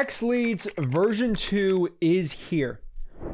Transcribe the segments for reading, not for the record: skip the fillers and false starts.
XLeads version 2 is here.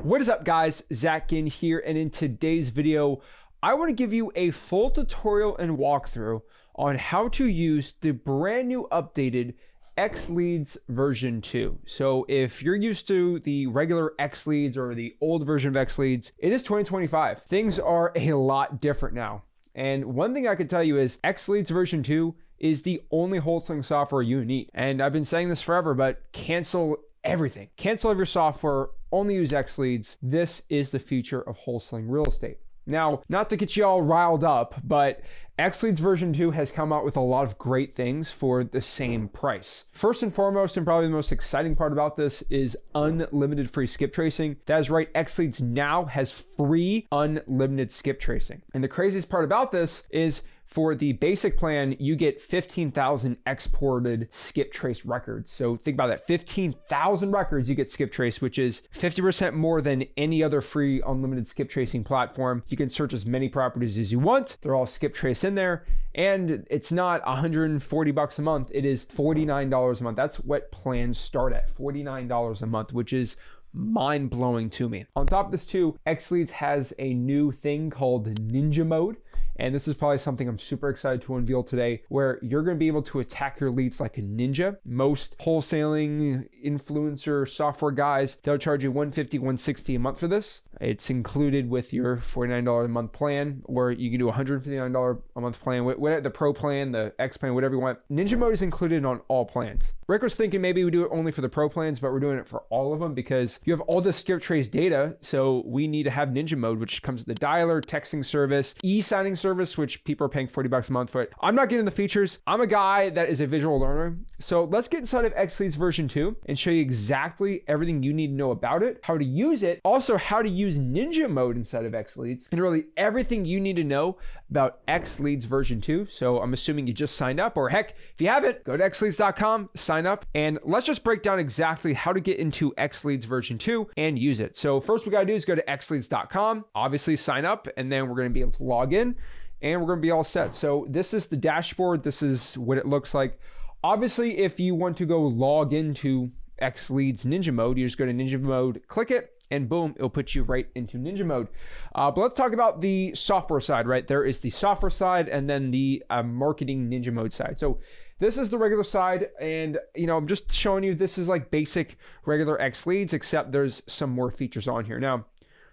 What is up, guys? Zach Ginn here, and in today's video, I want to give you a full tutorial and walkthrough on how to use the brand new updated XLeads version 2. So if you're used to the regular XLeads or the old version of XLeads, it is 2025. Things are a lot different now. And one thing I can tell you is XLeads version 2 is the only wholesaling software you need. And I've been saying this forever, but cancel everything. Cancel all of your software, only use XLeads. This is the future of wholesaling real estate. Now, not to get you all riled up, but XLeads version 2 has come out with a lot of great things for the same price. First and foremost, and probably the most exciting part about this, is unlimited free skip tracing. That is right, XLeads now has free unlimited skip tracing. And the craziest part about this is for the basic plan, you get 15,000 exported skip trace records. So think about that, 15,000 records you get skip traced, which is 50% more than any other free unlimited skip tracing platform. You can search as many properties as you want. They're all skip trace in there. And it's not $140 a month. It is $49 a month. That's what plans start at, $49 a month, which is mind-blowing to me. On top of this too, XLeads has a new thing called Ninja Mode. And this is probably something I'm super excited to unveil today, where you're going to be able to attack your leads like a ninja. Most wholesaling influencer software guys, they'll charge you $150, $160 a month for this. It's included with your $49 a month plan, or you can do $159 a month plan, whatever, the pro plan, the X plan, whatever you want. Ninja Mode is included on all plans. Rick was thinking maybe we do it only for the pro plans, but we're doing it for all of them because you have all this skip trace data. So we need to have Ninja Mode, which comes with the dialer, texting service, e-signing service, which people are paying $40 a month for it. I'm not getting the features. I'm a guy that is a visual learner. So let's get inside of XLeads version 2 and show you exactly everything you need to know about it, how to use it, also how to use Ninja Mode inside of XLeads, and really everything you need to know about XLeads version 2. So I'm assuming you just signed up, or heck, if you haven't, go to XLeads.com, sign up, and let's just break down exactly how to get into XLeads version 2 and use it. So first we gotta do is go to XLeads.com, obviously sign up, and then we're gonna be able to log in and we're gonna be all set. So this is the dashboard. This is what it looks like. Obviously, if you want to go log into XLeads Ninja Mode, you just go to Ninja Mode, click it, and boom, it'll put you right into Ninja Mode. But let's talk about the software side, right? There is the software side and then the marketing Ninja Mode side. So this is the regular side, and I'm just showing you this is like basic regular XLeads, except there's some more features on here. Now,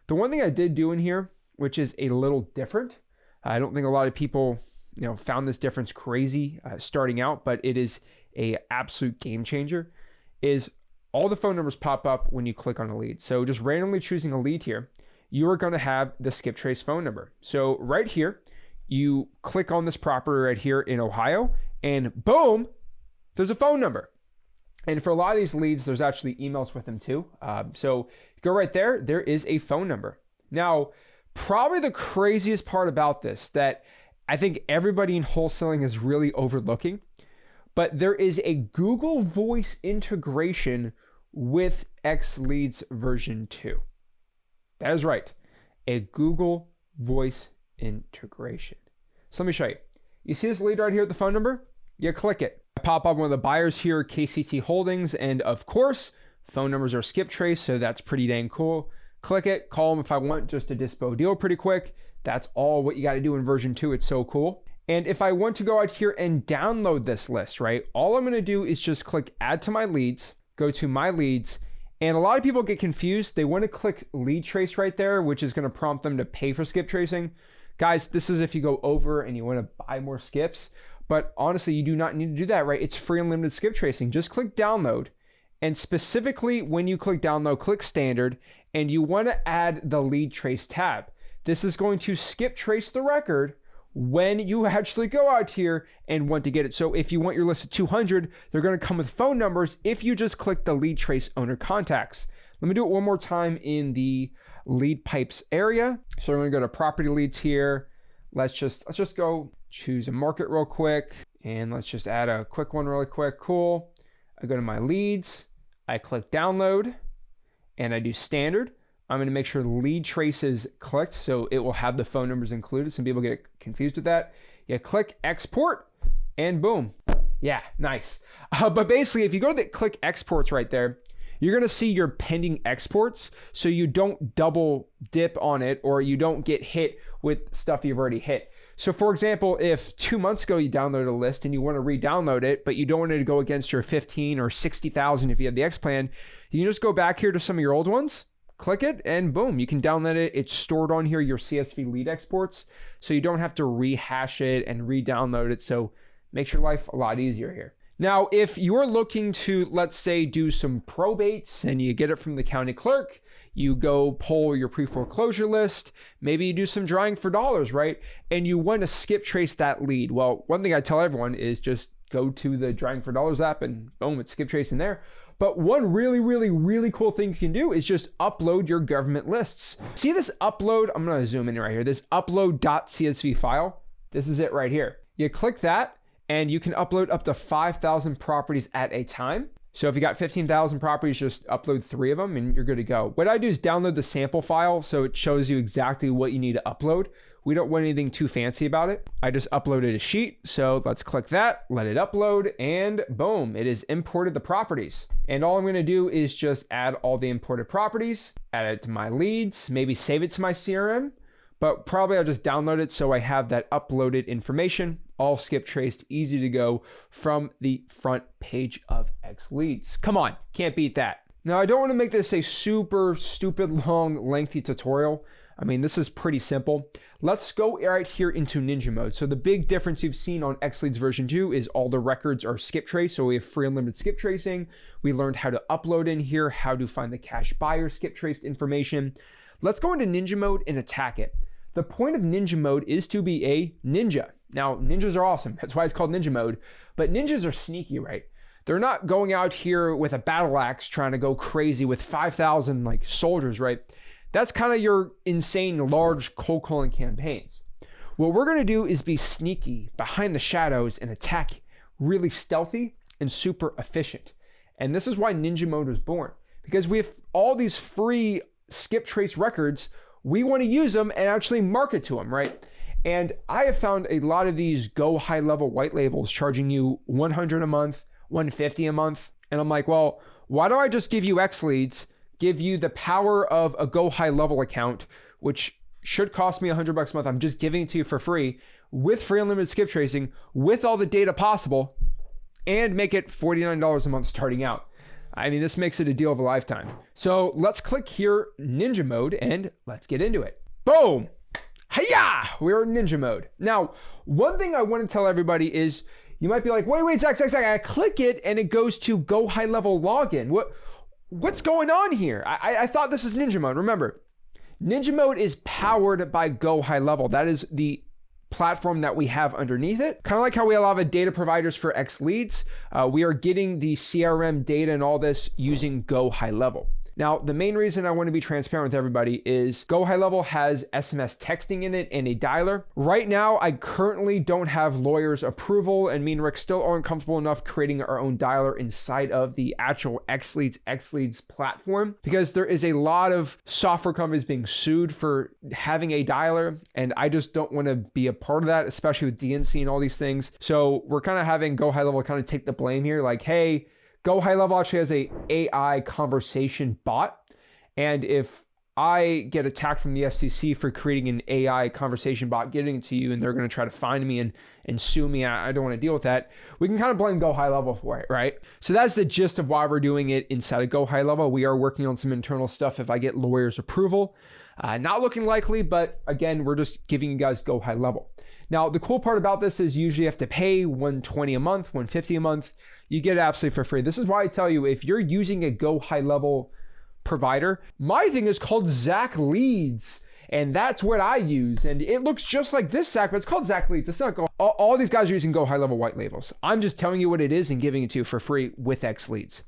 the one thing I did do in here, which is a little different, I don't think a lot of people found this difference crazy starting out, but it is a absolute game changer, is all the phone numbers pop up when you click on a lead. So just randomly choosing a lead here, you are going to have the skip trace phone number. So right here, you click on this property right here in Ohio, and boom, there's a phone number. And for a lot of these leads, there's actually emails with them too. So go right there, there is a phone number. Now, probably the craziest part about this that I think everybody in wholesaling is really overlooking, but there is a Google Voice integration with XLeads version 2. That is right, a Google Voice integration. So let me show you. You see this lead right here at the phone number? You click it. I pop up one of the buyers here, KCT Holdings, and of course, phone numbers are skip trace, so that's pretty dang cool. Click it, call them if I want just a dispo deal pretty quick. That's all what you got to do in version 2. It's so cool. And if I want to go out here and download this list, right, all I'm going to do is just click add to my leads, go to my leads. And a lot of people get confused. They want to click lead trace right there, which is going to prompt them to pay for skip tracing. Guys, this is if you go over and you want to buy more skips. But honestly, you do not need to do that, right? It's free unlimited skip tracing. Just click download. And specifically when you click download, click standard, and you want to add the lead trace tab. This is going to skip trace the record when you actually go out here and want to get it. So if you want your list of 200, they're going to come with phone numbers if you just click the lead trace owner contacts. Let me do it one more time in the lead pipes area. So we're going to go to property leads here. Let's just go choose a market real quick, and let's just add a quick one really quick. Cool. I go to my leads, I click download, and I do standard. I'm going to make sure lead trace is clicked, so it will have the phone numbers included. Some people get confused with that. You click export, and boom, Yeah, nice. But basically, if you go to the click exports right there, you're going to see your pending exports so you don't double dip on it or you don't get hit with stuff you've already hit. So for example, if 2 months ago you downloaded a list and you want to re-download it, but you don't want it to go against your 15 or 60,000 if you have the X plan, you can just go back here to some of your old ones, click it, and boom, you can download it. It's stored on here, your CSV lead exports, so you don't have to rehash it and re-download it. So makes your life a lot easier here. Now, if you're looking to, let's say, do some probates and you get it from the county clerk, you go pull your pre-foreclosure list, maybe you do some drawing for dollars, right? And you want to skip trace that lead. Well, one thing I tell everyone is just go to the drawing for dollars app and boom, it's skip tracing there. But one really cool thing you can do is just upload your government lists. See this upload? I'm going to zoom in right here. This upload.csv file. This is it right here. You click that and you can upload up to 5,000 properties at a time. So if you got 15,000 properties, just upload 3 of them and you're good to go. What I do is download the sample file so it shows you exactly what you need to upload. We don't want anything too fancy about it. I just uploaded a sheet. So let's click that, let it upload, and boom, it has imported the properties. And all I'm gonna do is just add all the imported properties, add it to my leads, maybe save it to my CRM, but probably I'll just download it so I have that uploaded information, all skip traced, easy to go from the front page of XLeads. Come on, can't beat that. Now I don't want to make this a super stupid long lengthy tutorial. I mean, this is pretty simple. Let's go right here into Ninja mode. So the big difference you've seen on XLeads version 2 is all the records are skip trace. So we have free unlimited skip tracing. We learned how to upload in here, how to find the cash buyer skip traced information. Let's go into Ninja mode and attack it. The point of Ninja mode is to be a ninja. Now, ninjas are awesome. That's why it's called Ninja mode. But ninjas are sneaky, right? They're not going out here with a battle axe trying to go crazy with 5,000 like soldiers, right? That's kind of your insane large cold calling campaigns. What we're going to do is be sneaky behind the shadows and attack really stealthy and super efficient. And this is why Ninja mode was born, because we have all these free skip trace records. We want to use them and actually market to them, right? And I have found a lot of these go high level white labels charging you $100 a month, $150 a month. And I'm like, well, why don't I just give you XLeads, give you the power of a go high level account, which should cost me $100 a month. I'm just giving it to you for free with free unlimited skip tracing, with all the data possible, and make it $49 a month starting out. I mean, this makes it a deal of a lifetime. So let's click here, Ninja mode, and let's get into it. Boom. Hiya! We're in Ninja mode. Now, one thing I want to tell everybody is, you might be like, wait, Zach, I click it and it goes to go high level login. What's going on here? I thought this is Ninja mode. Remember, Ninja mode is powered by Go High Level. That is the platform that we have underneath it. Kind of like how we allow the data providers for XLeads. We are getting the CRM data and all this using Go High Level. Now, the main reason I want to be transparent with everybody is Go High Level has SMS texting in it and a dialer. Right now, I currently don't have lawyers' approval, and me and Rick still aren't comfortable enough creating our own dialer inside of the actual XLeads platform, because there is a lot of software companies being sued for having a dialer, and I just don't want to be a part of that, especially with DNC and all these things. So we're kind of having Go High Level kind of take the blame here, like, hey, Go High Level actually has a AI conversation bot. And if I get attacked from the FCC for creating an AI conversation bot, getting it to you, and they're going to try to find me and sue me, I don't want to deal with that. We can kind of blame Go High Level for it, right? So that's the gist of why we're doing it inside of Go High Level. We are working on some internal stuff if I get lawyers' approval. Not looking likely, but again, we're just giving you guys Go High Level. Now, the cool part about this is usually you have to pay $120 a month, $150 a month. You get it absolutely for free. This is why I tell you, if you're using a Go High Level provider, my thing is called Zach Leads, and that's what I use. And it looks just like this, Zach, but it's called Zach Leads. It's not Go. All these guys are using Go High Level white labels. I'm just telling you what it is and giving it to you for free with XLeads.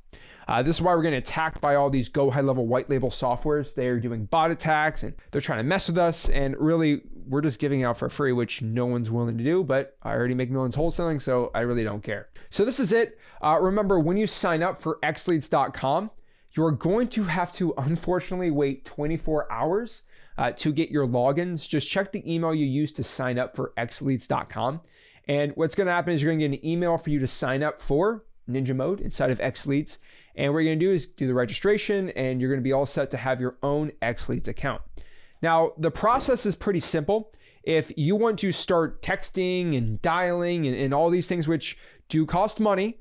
This is why we're getting attacked by all these Go High Level white label softwares. They're doing bot attacks and they're trying to mess with us. And really, we're just giving it out for free, which no one's willing to do, but I already make millions wholesaling, so I really don't care. So this is it. Remember, when you sign up for XLeads.com, you're going to have to unfortunately wait 24 hours to get your logins. Just check the email you used to sign up for XLeads.com. And what's going to happen is you're going to get an email for you to sign up for Ninja Mode inside of XLeads. And what you're going to do is do the registration, and you're going to be all set to have your own XLeads account. Now, the process is pretty simple. If you want to start texting and dialing and all these things, which do cost money,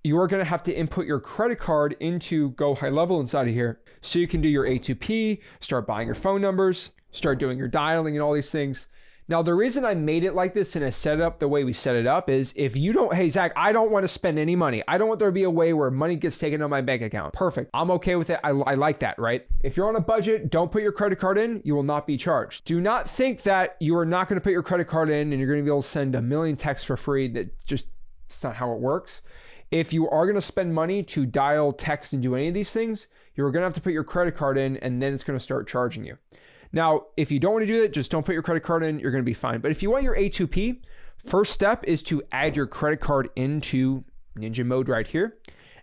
you are going to have to input your credit card into Go High Level inside of here. So you can do your A2P, start buying your phone numbers, start doing your dialing and all these things. Now, the reason I made it like this and I set it up the way we set it up is if you don't, hey, Zach, I don't want to spend any money. I don't want there to be a way where money gets taken out of my bank account. Perfect. I'm okay with it. I like that, right? If you're on a budget, don't put your credit card in. You will not be charged. Do not think that you are not going to put your credit card in and you're going to be able to send a million texts for free. That's not how it works. If you are going to spend money to dial, text, and do any of these things, you're going to have to put your credit card in, and then it's going to start charging you. Now, if you don't want to do that, just don't put your credit card in. You're going to be fine. But if you want your A2P, first step is to add your credit card into Ninja Mode right here.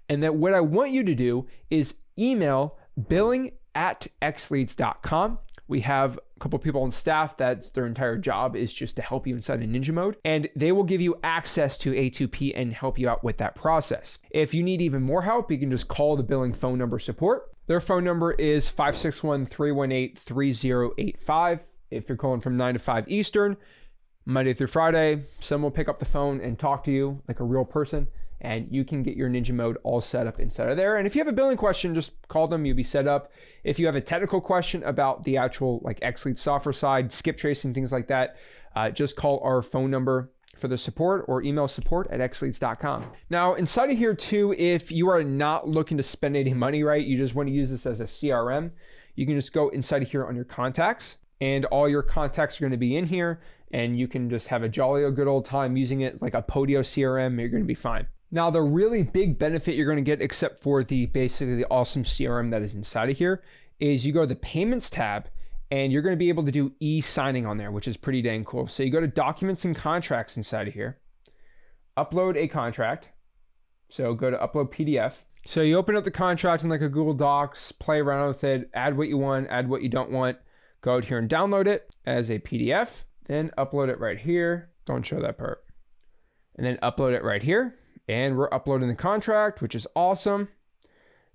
And then what I want you to do is email billing@xleads.com. We have a couple of people on staff that's their entire job is just to help you inside of Ninja Mode, and they will give you access to A2P and help you out with that process. If you need even more help, you can just call the billing phone number support. Their phone number is 561-318-3085. If you're calling from 9 to 5 Eastern, Monday through Friday, someone will pick up the phone and talk to you like a real person, and you can get your Ninja Mode all set up inside of there. And if you have a billing question, just call them, you'll be set up. If you have a technical question about the actual like XLeads software side, skip tracing, things like that, just call our phone number for the support or email support@xleads.com. Now, inside of here too, if you are not looking to spend any money, right, you just want to use this as a CRM, you can just go inside of here on your contacts, and all your contacts are going to be in here, and you can just have a jolly old good old time using it like a Podio CRM. You're going to be fine. Now, the really big benefit you're going to get, except for basically the awesome CRM that is inside of here, is you go to the payments tab, and you're going to be able to do e-signing on there, which is pretty dang cool. So you go to documents and contracts inside of here, upload a contract. So go to upload PDF. So you open up the contract in like a Google Docs, play around with it, add what you want, add what you don't want. Go out here and download it as a PDF, then upload it right here. Don't show that part. And then upload it right here. And we're uploading the contract, which is awesome.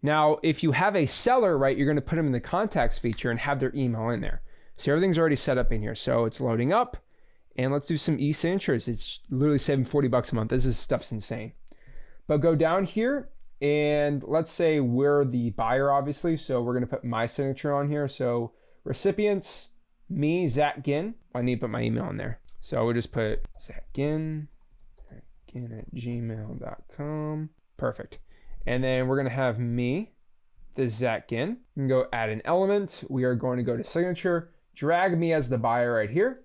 Now, if you have a seller, right, you're going to put them in the contacts feature and have their email in there. So everything's already set up in here. So it's loading up, and let's do some e-signatures. It's literally saving $40 a month. Stuff's insane. But go down here, and let's say we're the buyer, obviously. So we're going to put my signature on here. So recipients, me, Zach Ginn. I need to put my email in there. So we'll just put Zach Ginn @gmail.com. Perfect. And then we're going to have me, the Zach Ginn. We can go add an element. We are going to go to signature, drag me as the buyer right here,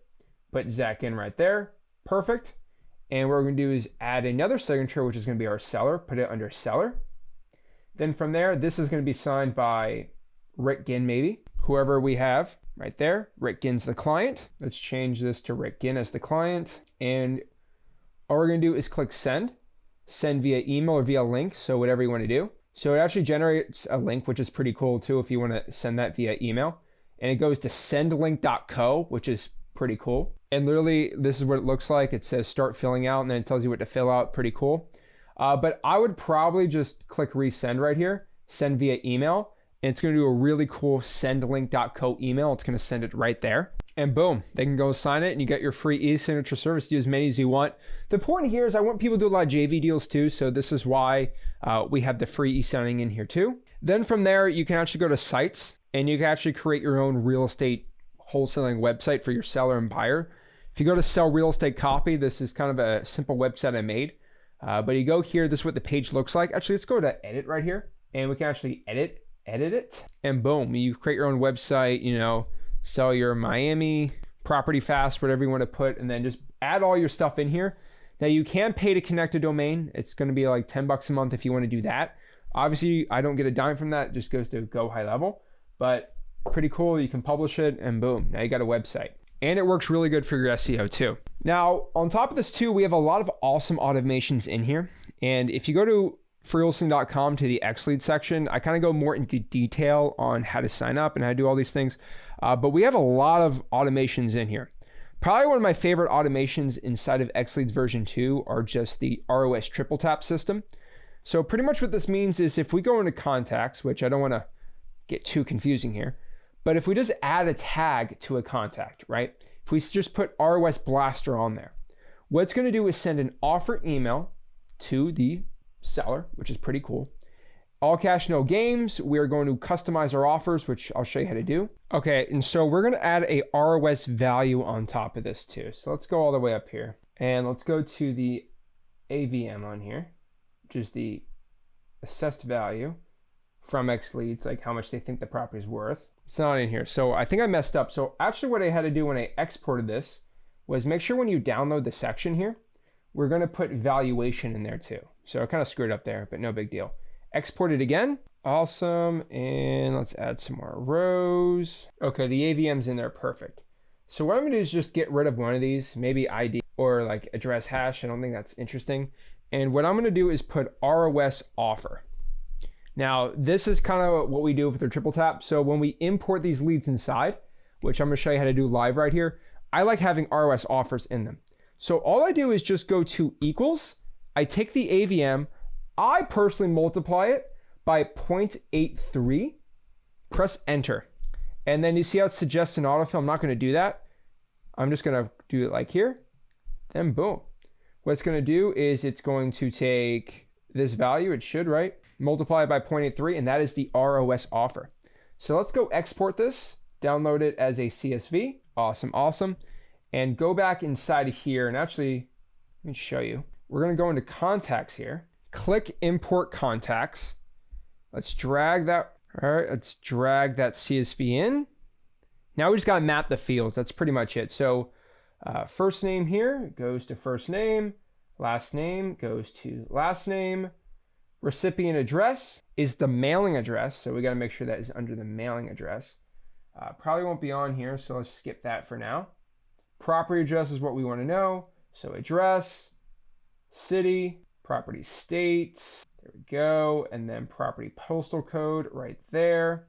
put Zach Ginn right there. Perfect. And what we're going to do is add another signature, which is going to be our seller, put it under seller. Then from there, this is going to be signed by Rick Ginn, maybe, whoever we have right there. Rick Ginn's the client. Let's change this to Rick Ginn as the client. And all we're going to do is click send via email or via link. So whatever you want to do. So it actually generates a link, which is pretty cool too, if you want to send that via email. And it goes to sendlink.co, which is pretty cool. And literally this is what it looks like. It says start filling out, and then it tells you what to fill out. Pretty cool. But I would probably just click resend right here, send via email. And it's going to do a really cool sendlink.co email. It's going to send it right there. And boom, they can go sign it, and you get your free e-signature service. Do as many as you want. The point here is I want people to do a lot of JV deals too. So this is why we have the free e-signing in here too. Then from there, you can actually go to sites, and you can actually create your own real estate wholesaling website for your seller and buyer. If you go to sell real estate copy, this is kind of a simple website I made. But you go here, this is what the page looks like. Actually, let's go to edit right here, and we can actually edit it, and boom, you create your own website, sell your Miami property fast, whatever you want to put, and then just add all your stuff in here. Now you can pay to connect a domain. It's going to be like $10 a month if you want to do that. Obviously, I don't get a dime from that. It just goes to Go High Level, but pretty cool. You can publish it, and boom, now you got a website. And it works really good for your SEO too. Now, on top of this too, we have a lot of awesome automations in here. And if you go to freewholesaling.com to the XLeads section, I kind of go more into detail on how to sign up and how to do all these things. But we have a lot of automations in here. Probably one of my favorite automations inside of XLeads version 2 are just the ROS triple tap system. So pretty much what this means is if we go into contacts, which I don't want to get too confusing here, but if we just add a tag to a contact, right? If we just put ROS Blaster on there, what it's going to do is send an offer email to the seller, which is pretty cool. All cash, no games. We are going to customize our offers, which I'll show you how to do. Okay, and so we're going to add a ROS value on top of this too. So let's go all the way up here and let's go to the AVM on here, which is the assessed value from XLeads, like how much they think the property is worth. It's not in here. So I think I messed up. So actually what I had to do when I exported this was make sure when you download the section here, we're going to put valuation in there too. So I kind of screwed up there, but no big deal. Export it again. Awesome. And let's add some more rows. Okay, the AVM's in there. Perfect. So what I'm going to do is just get rid of one of these, maybe ID or like address hash. I don't think that's interesting. And what I'm going to do is put ROS offer. Now, this is kind of what we do with the triple tap. So when we import these leads inside, which I'm going to show you how to do live right here, I like having ROS offers in them. So all I do is just go to equals. I take the AVM. I personally multiply it by 0.83, press enter. And then you see how it suggests an autofill. I'm not going to do that. I'm just going to do it like here. Then boom. What it's going to do is it's going to take this value, it should, right? Multiply it by 0.83, and that is the ROS offer. So let's go export this, download it as a CSV. Awesome, awesome. And go back inside of here, and actually, let me show you. We're going to go into contacts here. Click import contacts. Let's drag that. All right, let's drag that CSV in. Now we just got to map the fields. That's pretty much it. So first name here goes to first name. Last name goes to last name. Recipient address is the mailing address. So we got to make sure that is under the mailing address. Probably won't be on here, so let's skip that for now. Property address is what we want to know. So address, city, property states, there we go. And then property postal code right there.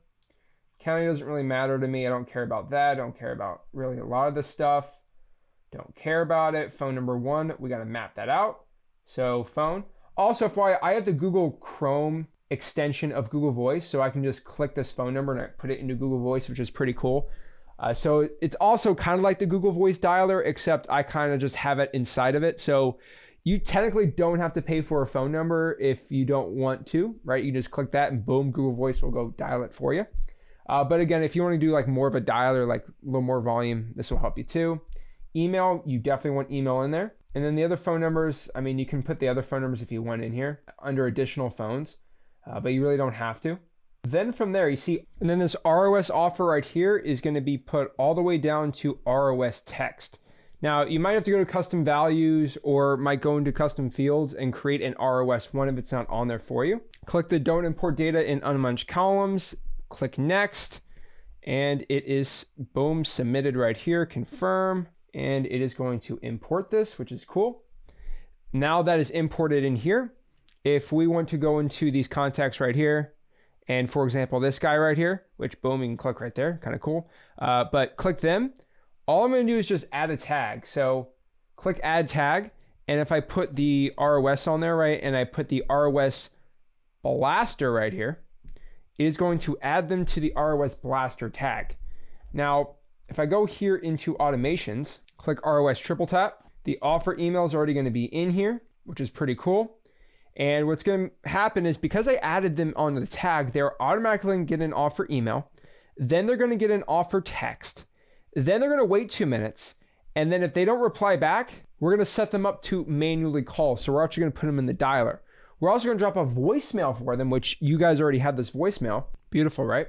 County doesn't really matter to me. I don't care about that. I don't care about really a lot of this stuff. Don't care about it. Phone number 1, we got to map that out. So phone. Also, FYI, I have the Google Chrome extension of Google Voice, so I can just click this phone number and I put it into Google Voice, which is pretty cool. So it's also kind of like the Google Voice dialer, except I kind of just have it inside of it. So you technically don't have to pay for a phone number if you don't want to, right? You just click that and boom, Google Voice will go dial it for you. But again, if you want to do like more of a dialer, like a little more volume, this will help you too. Email, you definitely want email in there. And then the other phone numbers, I mean, you can put the other phone numbers if you want in here under additional phones, but you really don't have to. Then from there, you see, and then this ROS offer right here is going to be put all the way down to ROS text. Now, you might have to go to custom values or might go into custom fields and create an ROS one if it's not on there for you. Click the don't import data in unmunched columns, click next, and it is, boom, submitted right here, confirm. And it is going to import this, which is cool. Now that is imported in here, if we want to go into these contacts right here, and for example, this guy right here, which boom, you can click right there, kind of cool. But click them. All I'm going to do is just add a tag. So click add tag. And if I put the ROS on there, right, and I put the ROS Blaster right here, it is going to add them to the ROS Blaster tag. Now, if I go here into automations, click ROS triple tap, the offer email is already going to be in here, which is pretty cool. And what's going to happen is because I added them onto the tag, they're automatically going to get an offer email. Then they're going to get an offer text. Then they're going to wait 2 minutes. And then if they don't reply back, we're going to set them up to manually call. So we're actually going to put them in the dialer. We're also going to drop a voicemail for them, which you guys already have this voicemail. Beautiful, right?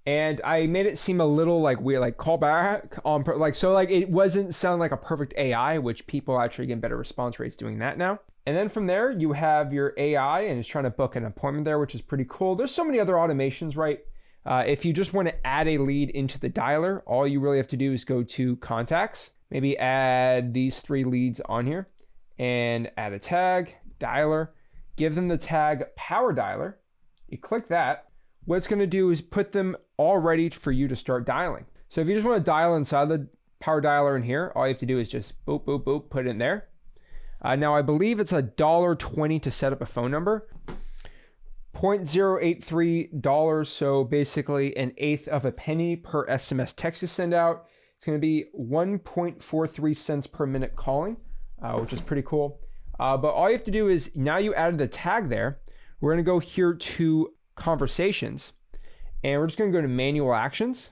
And I made it seem a little like weird, like call back on, so like it wasn't sound like a perfect AI, which people actually get better response rates doing that now. And then from there, you have your AI and it's trying to book an appointment there, which is pretty cool. There's so many other automations, right? If you just want to add a lead into the dialer, all you really have to do is go to contacts, maybe add these 3 leads on here and add a tag, dialer, give them the tag power dialer. You click that. What it's going to do is put them all ready for you to start dialing. So if you just want to dial inside the power dialer in here. All you have to do is just boop, boop, boop, put it in there. Now I believe it's $1.20 to set up a phone number. $0.083, so basically an eighth of a penny per SMS text you send out. It's going to be 1.43 cents per minute calling, which is pretty cool. But all you have to do is, now you added the tag there, we're going to go here to conversations, and we're just going to go to manual actions,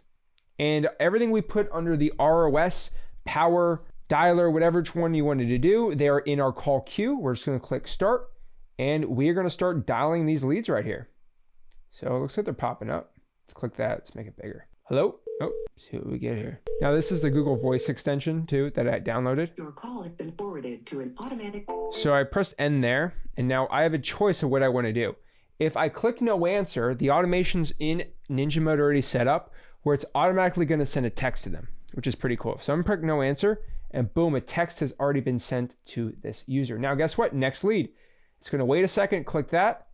and everything we put under the ROS, power, dialer, whatever one you wanted to do, they are in our call queue. We're just going to click start, and we are going to start dialing these leads right here. So it looks like they're popping up. Let's click that. Let's make it bigger. Hello? Oh, see what we get here. Now this is the Google Voice extension too that I downloaded. Your call has been forwarded to an automatic. So I pressed end there, and now I have a choice of what I want to do. If I click no answer, the automation's in Ninja Mode already set up where it's automatically going to send a text to them, which is pretty cool. So I'm going to click no answer, and boom, a text has already been sent to this user. Now guess what? Next lead. It's going to wait a second, click that.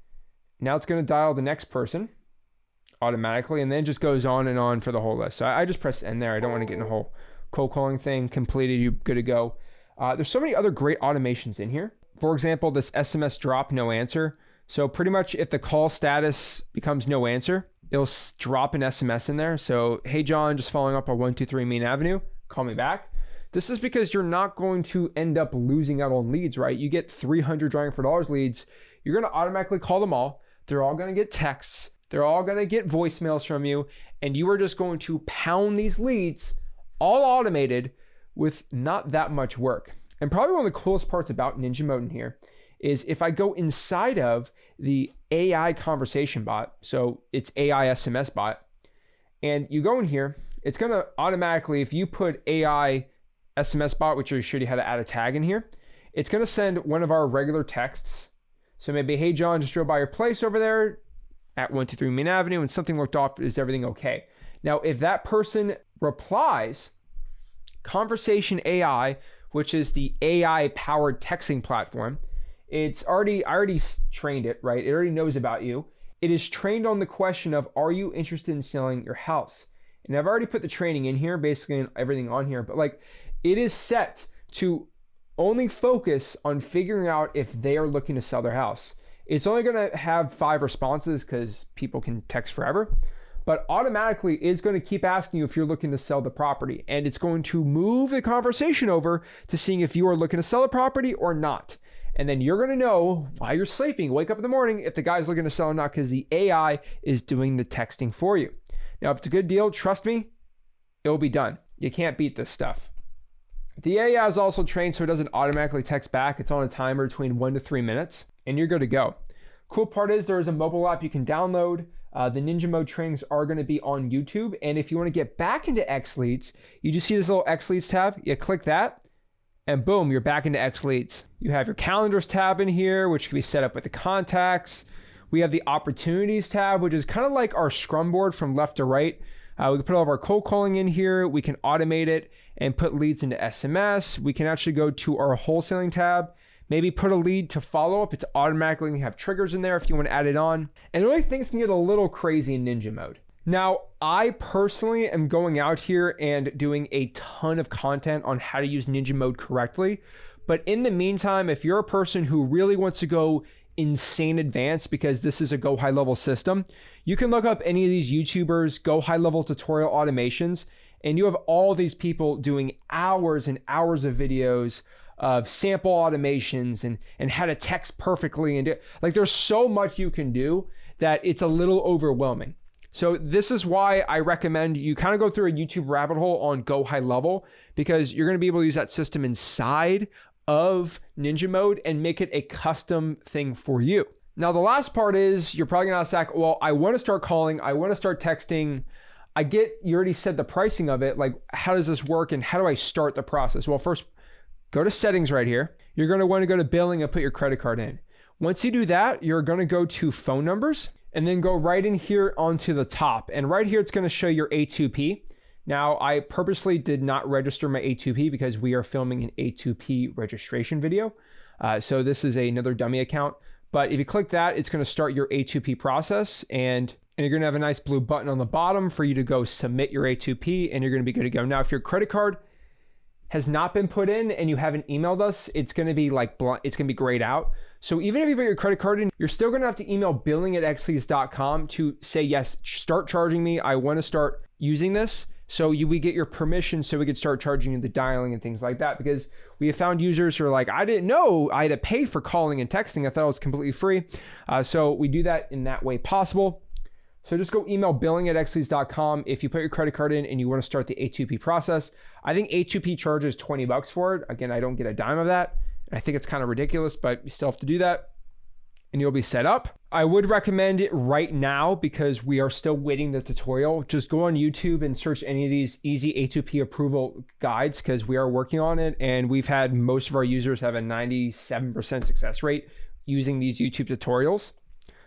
Now it's going to dial the next person automatically, and then it just goes on and on for the whole list. So I just pressed end there. I don't want to get in a whole cold calling thing. Completed, you're good to go. There's so many other great automations in here. For example, this SMS drop no answer. So pretty much if the call status becomes no answer, it'll drop an SMS in there. So, hey John, just following up on 123 Main Avenue, call me back. This is because you're not going to end up losing out on leads, right? You get 300 drawing for dollars leads. You're going to automatically call them all. They're all going to get texts. They're all going to get voicemails from you. And you are just going to pound these leads, all automated, with not that much work. And probably one of the coolest parts about Ninja Mode in here is if I go inside of the AI conversation bot, so it's AI SMS bot, and you go in here, it's going to automatically, if you put AI SMS bot, which will show you how to add a tag in here, it's going to send one of our regular texts. So maybe, hey John, just drove by your place over there at 123 Main Avenue and something looked off. Is everything okay? Now, if that person replies, Conversation AI, which is the AI powered texting platform, I already trained it, right? It already knows about you. It is trained on the question of, are you interested in selling your house? And I've already put the training in here, basically everything on here, but like it is set to only focus on figuring out if they are looking to sell their house. It's only going to have 5 responses because people can text forever, but automatically is going to keep asking you if you're looking to sell the property. And it's going to move the conversation over to seeing if you are looking to sell a property or not. And then you're going to know while you're sleeping, wake up in the morning, if the guy's looking to sell or not, because the AI is doing the texting for you. Now, if it's a good deal, trust me, it'll be done. You can't beat this stuff. The AI is also trained so it doesn't automatically text back. It's on a timer between 1 to 3 minutes, and you're good to go. Cool part is there is a mobile app you can download. The Ninja Mode trainings are going to be on YouTube. And if you want to get back into XLeads, you just see this little XLeads tab. You click that, and boom, you're back into XLeads. You have your calendars tab in here, which can be set up with the contacts. We have the opportunities tab, which is kind of like our scrum board from left to right. We can put all of our cold calling in here. We can automate it and put leads into SMS. We can actually go to our wholesaling tab, maybe put a lead to follow up. It's automatically going to have triggers in there if you want to add it on. And really things can get a little crazy in Ninja Mode. Now, I personally am going out here and doing a ton of content on how to use Ninja Mode correctly. But in the meantime, if you're a person who really wants to go insane advanced, because this is a go high level system, you can look up any of these YouTubers, go high level tutorial automations, and you have all these people doing hours and hours of videos of sample automations and how to text perfectly. And like, there's so much you can do that it's a little overwhelming. So this is why I recommend you kind of go through a YouTube rabbit hole on go high level, because you're going to be able to use that system inside of Ninja Mode and make it a custom thing for you. Now, the last part is you're probably going to ask, Zach, well, I want to start calling. I want to start texting. I get, you already said the pricing of it. Like, how does this work and how do I start the process? Well, first, go to settings right here. You're going to want to go to billing and put your credit card in. Once you do that, you're going to go to phone numbers and then go right in here onto the top. And right here, it's going to show your A2P. Now, I purposely did not register my A2P because we are filming an A2P registration video. So this is another dummy account. But if you click that, it's going to start your A2P process, and you're going to have a nice blue button on the bottom for you to go submit your A2P, and you're going to be good to go. Now, if your credit card has not been put in and you haven't emailed us, it's going to be like it's going to be grayed out. So even if you put your credit card in, you're still going to have to email billing@xleads.com to say, yes, start charging me. I want to start using this. So we get your permission so we could start charging you the dialing and things like that, because we have found users who are like, I didn't know I had to pay for calling and texting. I thought it was completely free. So we do that in that way possible. So just go email billing@xleads.com if you put your credit card in and you want to start the A2P process. I think A2P charges $20 for it. Again, I don't get a dime of that. I think it's kind of ridiculous, but you still have to do that and you'll be set up. I would recommend it right now because we are still waiting the tutorial. Just go on YouTube and search any of these easy A2P approval guides because we are working on it, and we've had most of our users have a 97% success rate using these YouTube tutorials.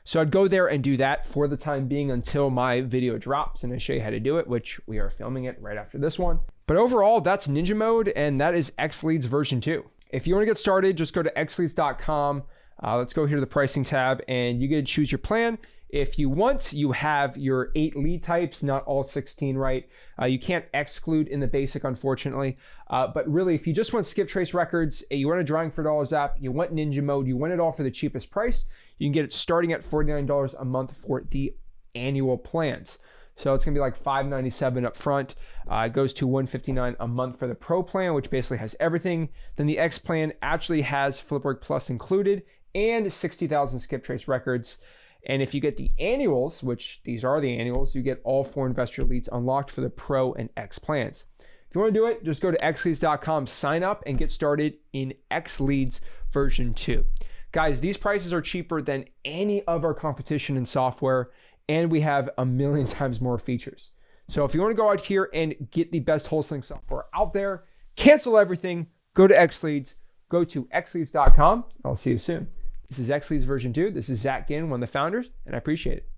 So I'd go there and do that for the time being until my video drops and I show you how to do it, which we are filming it right after this one. But overall, that's Ninja Mode, and that is XLeads version 2. If you want to get started, just go to xleads.com. Let's go here to the pricing tab and you get to choose your plan. If you want, you have your 8 lead types, not all 16, right? You can't exclude in the basic, unfortunately. But really, if you just want skip trace records, you want a drawing for dollars app, you want Ninja Mode, you want it all for the cheapest price, you can get it starting at $49 a month for the annual plans. So it's gonna be like $597 up front. It goes to $159 a month for the Pro plan, which basically has everything. Then the X plan actually has Flipboard Plus included and 60,000 skip trace records. And if you get the annuals, which these are the annuals, you get all 4 investor leads unlocked for the Pro and X plans. If you want to do it, just go to xleads.com, sign up, and get started in XLeads version 2. Guys, these prices are cheaper than any of our competition in software, and we have a million times more features. So if you want to go out here and get the best wholesaling software out there, cancel everything, go to XLeads, go to xleads.com. I'll see you soon. This is XLeads version 2. This is Zach Ginn, one of the founders, and I appreciate it.